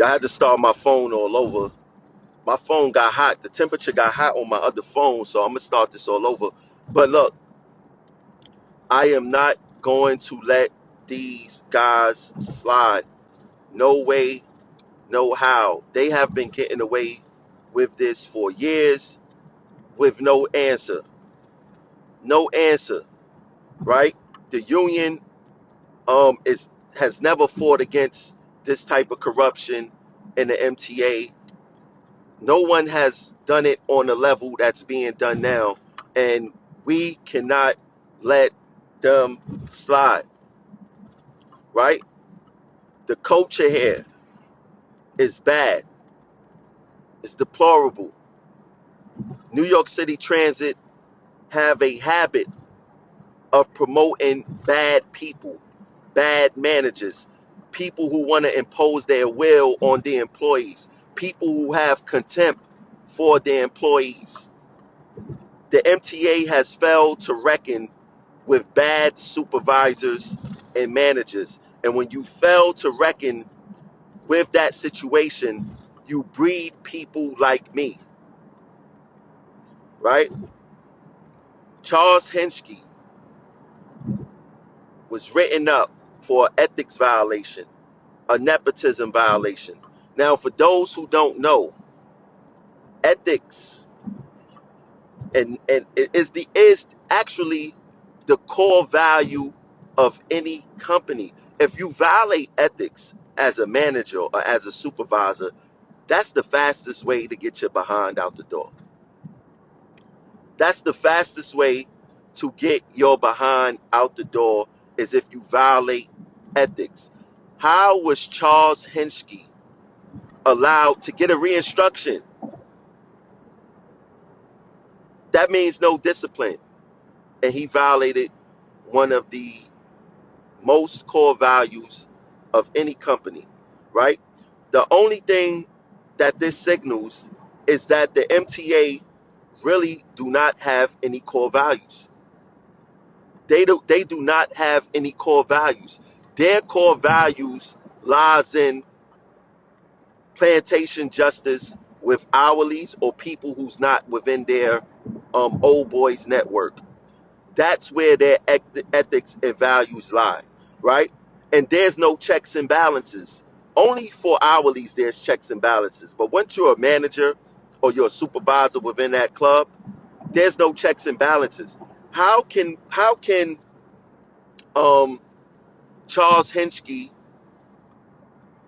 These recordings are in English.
I had to start my phone all over. My phone got hot. The temperature got hot on my other phone, so I'm gonna start this all over. But look, I am not going to let these guys slide. No way, no how. They have been getting away with this for years with no answer. No answer, right? The union is has never fought against this type of corruption in the MTA. No one has done it on the level that's being done now, and we cannot let them slide, right? The culture here is bad. It's deplorable. New York City Transit have a habit of promoting bad people, bad managers, people who want to impose their will on the employees, people who have contempt for their employees. The MTA has failed to reckon with bad supervisors and managers. And when you fail to reckon with that situation, you breed people like me, right? Charles Henschke was written up for an ethics violation, a nepotism violation. Now, for those who don't know, ethics and is actually the core value of any company. If you violate ethics as a manager or as a supervisor, that's the fastest way to get your behind out the door. That's the fastest way to get your behind out the door is if you violate ethics. How was Charles Henschke allowed to get a reinstruction? That means no discipline. And he violated one of the most core values of any company, right? The only thing that this signals is that the MTA really do not have any core values. They do not have any core values. Their core values lies in plantation justice with hourlies or people who's not within their old boys network. That's where their ethics and values lie, right? And there's no checks and balances. Only for hourlies there's checks and balances. But once you're a manager or you're a supervisor within that club, there's no checks and balances. How can um, Charles Henschke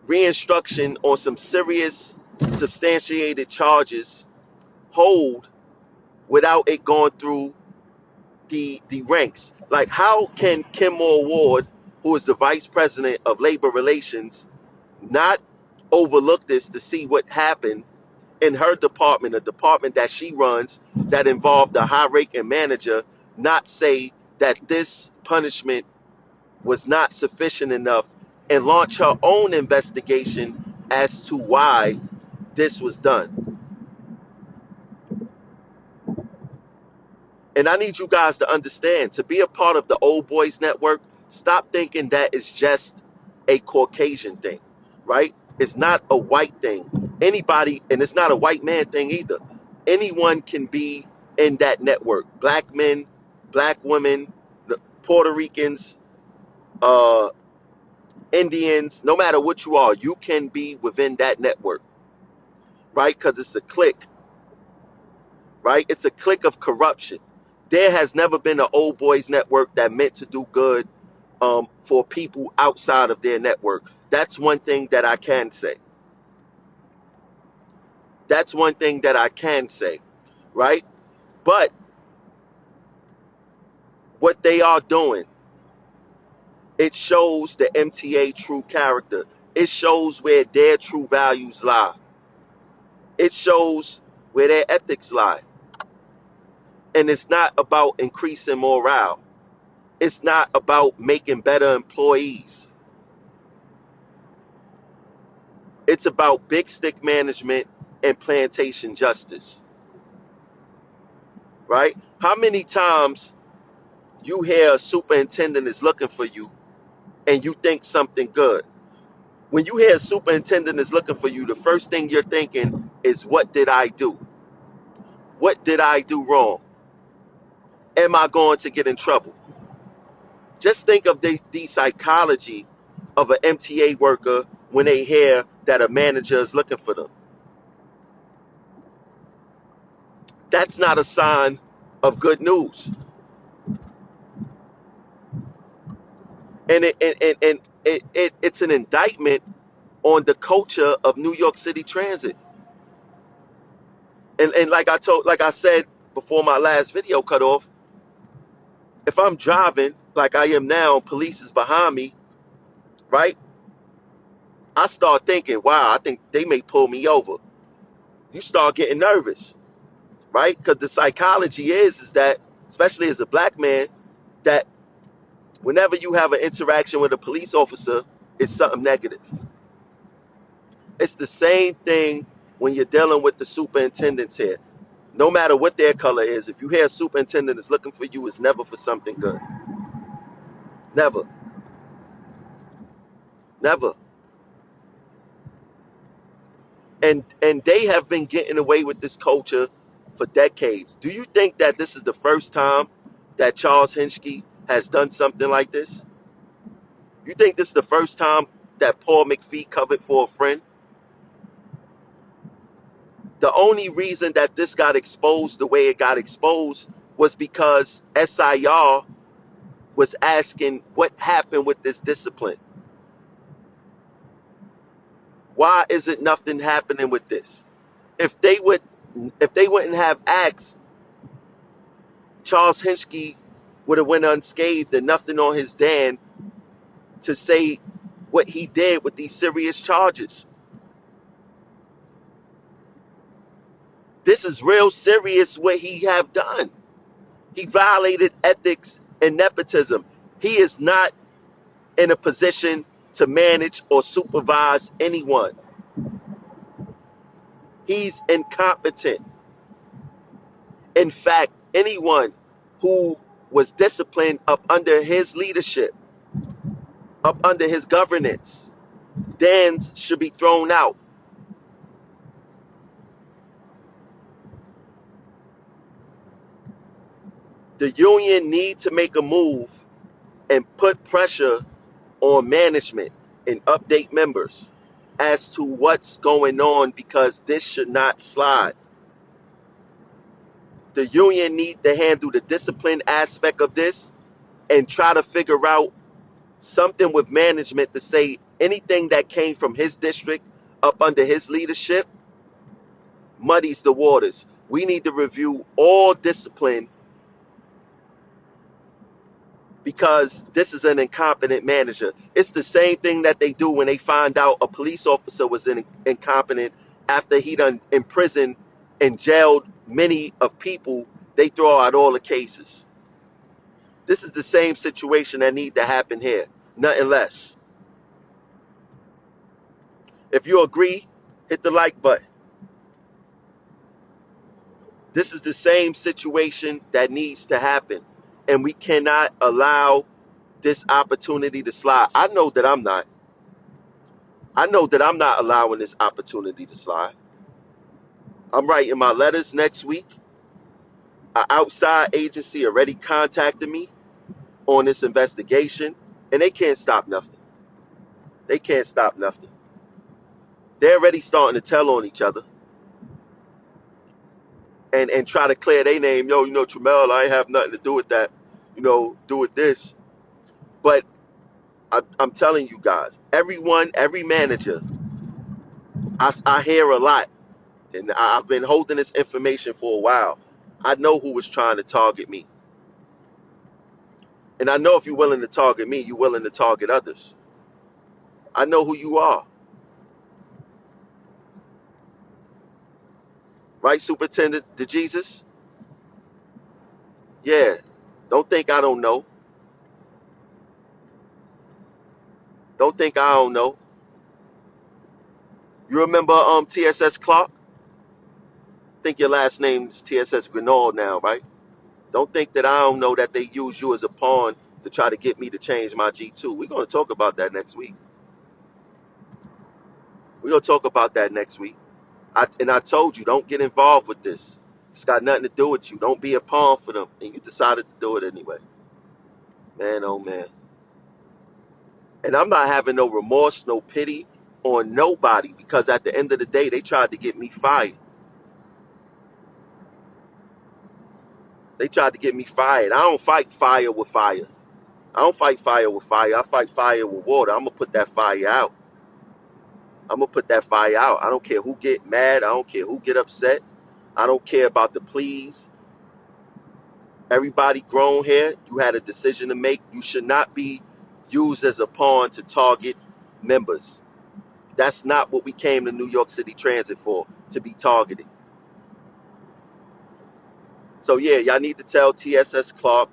reinstruction on some serious substantiated charges hold without it going through the ranks? Like, how can Kim Moore Ward, who is the vice president of labor relations, not overlook this to see what happened in her department, a department that she runs that involved a high ranking manager, not say that this punishment was not sufficient enough and launch her own investigation as to why this was done? And I need you guys to understand, to be a part of the Old Boys Network, stop thinking that it's just a Caucasian thing, right? It's not a white thing. Anybody, and it's not a white man thing either. Anyone can be in that network. Black men, black women, Puerto Ricans, uh, Indians, no matter what you are, you can be within that network, right? Because it's a clique, right? It's a clique of corruption. There has never been an old boys network that meant to do good for people outside of their network. That's one thing that I can say. That's one thing that I can say, right? But what they are doing, it shows the MTA true character. It shows where their true values lie. It shows where their ethics lie. And it's not about increasing morale. It's not about making better employees. It's about big stick management and plantation justice, right? How many times you hear a superintendent is looking for you and you think something good? When you hear a superintendent is looking for you, the first thing you're thinking is, what did I do? What did I do wrong? Am I going to get in trouble? Just think of the psychology of an MTA worker when they hear that a manager is looking for them. That's not a sign of good news. And it's an indictment on the culture of New York City transit. And like I said before my last video cut off, if I'm driving like I am now, police is behind me, right? I start thinking, wow, I think they may pull me over. You start getting nervous, right? Because the psychology is that, especially as a black man, that whenever you have an interaction with a police officer, it's something negative. It's the same thing when you're dealing with the superintendents here. No matter what their color is, if you hear a superintendent is looking for you, it's never for something good. Never. Never. And they have been getting away with this culture for decades. Do you think that this is the first time that Charles Henschke has done something like this? You think this is the first time that Paul McPhee covered for a friend? The only reason that this got exposed the way it got exposed was because SIR was asking what happened with this discipline. Why isn't nothing happening with this? If they wouldn't have asked, Charles Henschke would have went unscathed and nothing on his Dan to say what he did with these serious charges. This is real serious what he have done. He violated ethics and nepotism. He is not in a position to manage or supervise anyone. He's incompetent. In fact, anyone who was disciplined up under his leadership, up under his governance, Dans should be thrown out. The union need to make a move and put pressure on management and update members as to what's going on, because this should not slide. The union need to handle the discipline aspect of this and try to figure out something with management to say anything that came from his district up under his leadership muddies the waters. We need to review all discipline because this is an incompetent manager. It's the same thing that they do when they find out a police officer was incompetent after he done imprisoned and jailed many of people. They throw out all the cases. This is the same situation that need to happen here, nothing less. If you agree, hit the like button. This is the same situation that needs to happen, and we cannot allow this opportunity to slide. I know that I'm not. I know that I'm not allowing this opportunity to slide. I'm writing my letters next week. An outside agency already contacted me on this investigation, and they can't stop nothing. They can't stop nothing. They're already starting to tell on each other and try to clear their name. Yo, Tramel, I ain't have nothing to do with that. Do with this. But I'm telling you guys, every manager, I hear a lot, and I've been holding this information for a while. I know who was trying to target me. And I know if you're willing to target me, you're willing to target others. I know who you are. Right, Superintendent DeJesus? Yeah. Don't think I don't know. Don't think I don't know. You remember TSS Clark? I think your last name's TSS Grenard now, right? Don't think that I don't know that they use you as a pawn to try to get me to change my G2. We're going to talk about that next week. We're gonna talk about that next week. And I told you, don't get involved with this. It's got nothing to do with you. Don't be a pawn for them. And you decided to do it anyway. Man, oh man. And I'm not having no remorse, no pity on nobody because at the end of the day, they tried to get me fired. They tried to get me fired. I don't fight fire with fire. I don't fight fire with fire. I fight fire with water. I'm gonna put that fire out. I'm gonna put that fire out. I don't care who get mad. I don't care who get upset. I don't care about the pleas. Everybody grown here. You had a decision to make. You should not be used as a pawn to target members. That's not what we came to New York City Transit for, to be targeted. So yeah, y'all need to tell TSS Clark,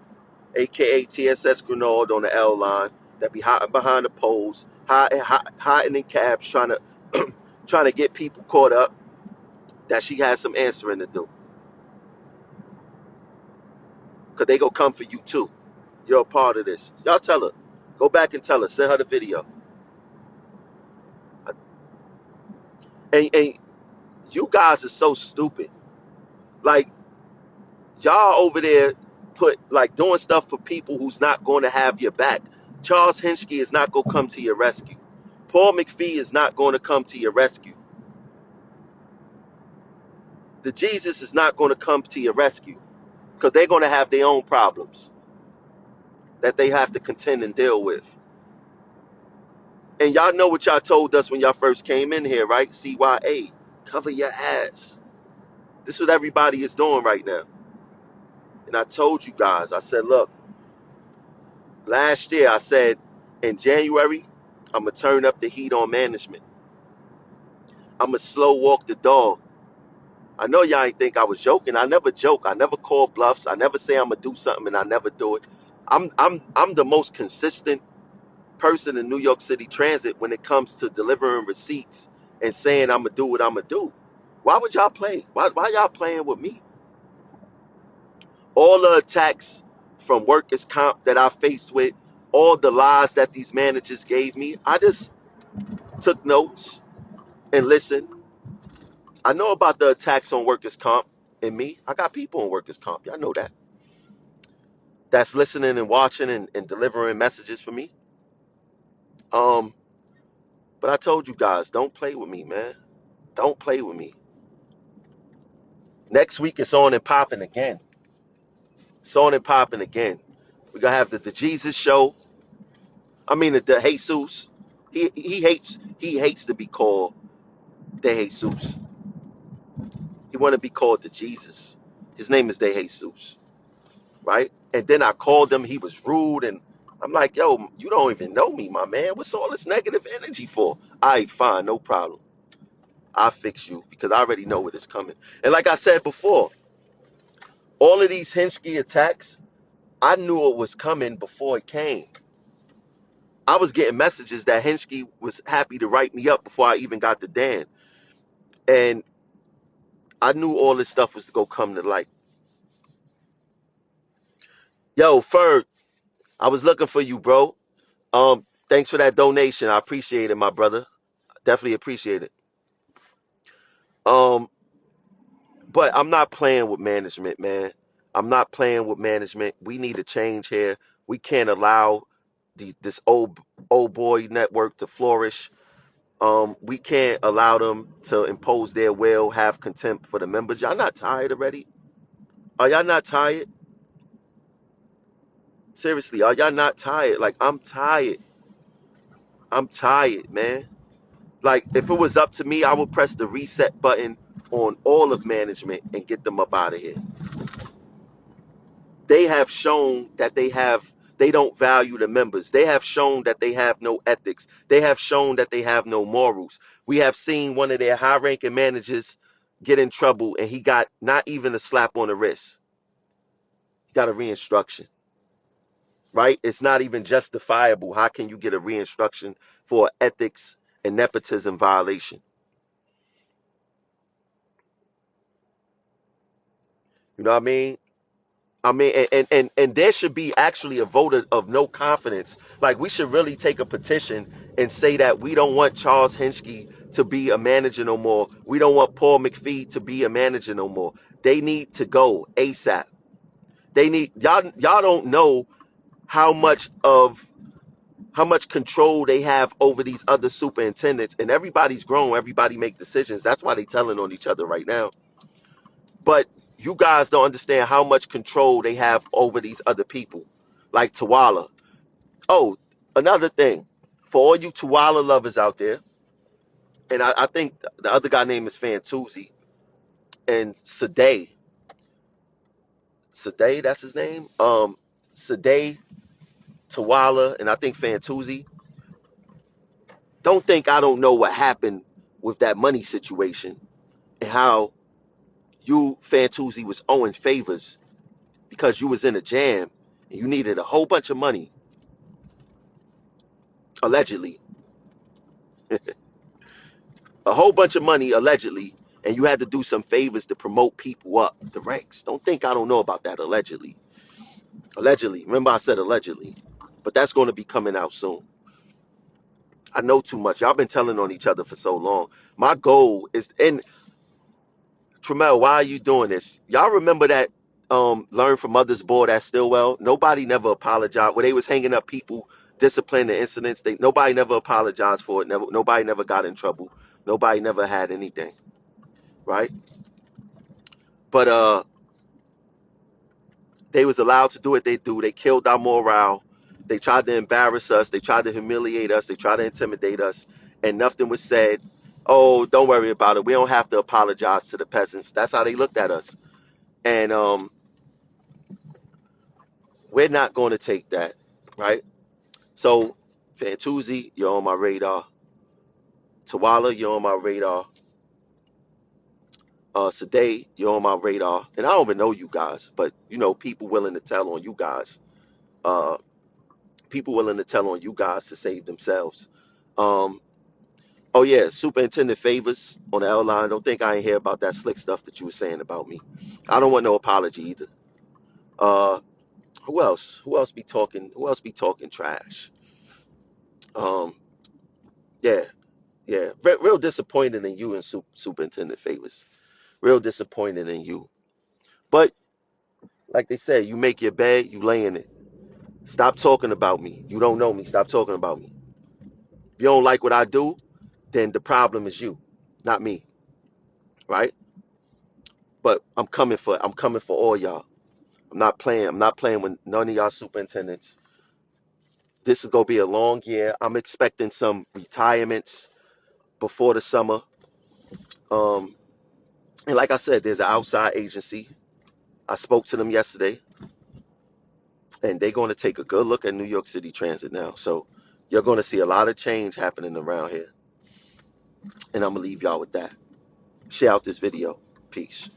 aka TSS Grenard on the L line, that be hiding behind the poles, hiding in cabs, trying to trying to get people caught up, that she has some answering to do. Cause they gonna come for you too. You're a part of this. Y'all tell her. Go back and tell her. Send her the video. And you guys are so stupid. Like y'all over there put like doing stuff for people who's not going to have your back. Charles Henschke is not going to come to your rescue. Paul McPhee is not going to come to your rescue. The Jesus is not going to come to your rescue because they're going to have their own problems that they have to contend and deal with. And y'all know what y'all told us when y'all first came in here, right? CYA, cover your ass. This is what everybody is doing right now. And I told you guys, I said, look, last year I said in January, I'm going to turn up the heat on management. I'm going to slow walk the dog. I know y'all ain't think I was joking. I never joke. I never call bluffs. I never say I'm going to do something and I never do it. I'm the most consistent person in New York City Transit when it comes to delivering receipts and saying I'm going to do what I'm going to do. Why would y'all play? Why y'all playing with me? All the attacks from workers' comp that I faced with, all the lies that these managers gave me, I just took notes and listened. I know about the attacks on workers' comp and me. I got people on workers' comp. Y'all know that. That's listening and watching and delivering messages for me. Um, but I told you guys, don't play with me, man. Don't play with me. Next week it's on and popping again. It's on and popping again. We're gonna have the Jesus show. I mean the Jesus. He hates to be called De Jesus. He want to be called the Jesus. His name is De Jesus, right? And then I called him. He was rude, and I'm like, yo, you don't even know me, my man. What's all this negative energy for? All right, fine, no problem. I'll fix you because I already know what is coming. And like I said before, all of these Henschke attacks, I knew it was coming before it came. I was getting messages that Henschke was happy to write me up before I even got to Dan. And I knew all this stuff was to go come to light. Yo, Ferg, I was looking for you, bro. Thanks for that donation. I appreciate it, my brother. Definitely appreciate it. Um, but I'm not playing with management, man. I'm not playing with management. We need a change here. We can't allow this old boy network to flourish. We can't allow them to impose their will, have contempt for the members. Y'all not tired already? Are y'all not tired? Seriously, are y'all not tired? Like, I'm tired. I'm tired, man. Like, if it was up to me, I would press the reset button on all of management and get them up out of here. They have shown that they don't value the members. They have shown that they have no ethics. They have shown that they have no morals. We have seen one of their high-ranking managers get in trouble, and he got not even a slap on the wrist. He got a reinstruction, right? It's not even justifiable. How can you get a reinstruction for ethics and nepotism violation? You know what I mean? I mean, and there should be actually a vote of no confidence. Like, we should really take a petition and say that we don't want Charles Henschke to be a manager no more. We don't want Paul McPhee to be a manager no more. They need to go ASAP. They need y'all don't know how much of how much control they have over these other superintendents, and everybody's grown, everybody make decisions. That's why they telling on each other right now. But you guys don't understand how much control they have over these other people, like Tawala. Oh, another thing, for all you Tawala lovers out there, and I think the other guy name is Fantuzzi and Sade. Sade, that's his name. Sade, Tawala, and I think Fantuzzi. Don't think I don't know what happened with that money situation and how you Fantuzzi was owing favors because you was in a jam and you needed a whole bunch of money, allegedly, a whole bunch of money allegedly, and you had to do some favors to promote people up the ranks. Don't think I don't know about that allegedly. Allegedly. Remember I said allegedly. But that's going to be coming out soon. I know too much. Y'all been telling on each other for so long. My goal is, and Tremel, why are you doing this? Y'all remember that Learn from Others board at Stillwell? Nobody never apologized. Where they was hanging up people, disciplining incidents. Nobody never apologized for it. Nobody never got in trouble. Nobody never had anything, right? But they was allowed to do what they do. They killed our morale. They tried to embarrass us. They tried to humiliate us. They tried to intimidate us, and nothing was said. Oh, don't worry about it. We don't have to apologize to the peasants. That's how they looked at us, and we're not going to take that, right? So, Fantuzzi, you're on my radar. Tawala, you're on my radar. Sade, you're on my radar. And I don't even know you guys, but people willing to tell on you guys. Uh, People willing to tell on you guys to save themselves. Um, oh yeah, Superintendent Favors on the L line. Don't think I ain't hear about that slick stuff that you were saying about me. I don't want no apology either. Uh, who else? Who else be talking? Who else be talking trash? Um, yeah, yeah. Real disappointed in you and Superintendent Favors. Real disappointed in you. But like they said, you make your bed, you lay in it. Stop talking about me. You don't know me. Stop talking about me. If you don't like what I do, then the problem is you, not me, right? But I'm coming for all y'all. I'm not playing. I'm not playing with none of y'all superintendents. This is gonna be a long year. I'm expecting some retirements before the summer. Um, and like I said, there's an outside agency. I spoke to them yesterday, and they're going to take a good look at New York City Transit now. So you're going to see a lot of change happening around here. And I'm gonna leave y'all with that. Share out this video. Peace.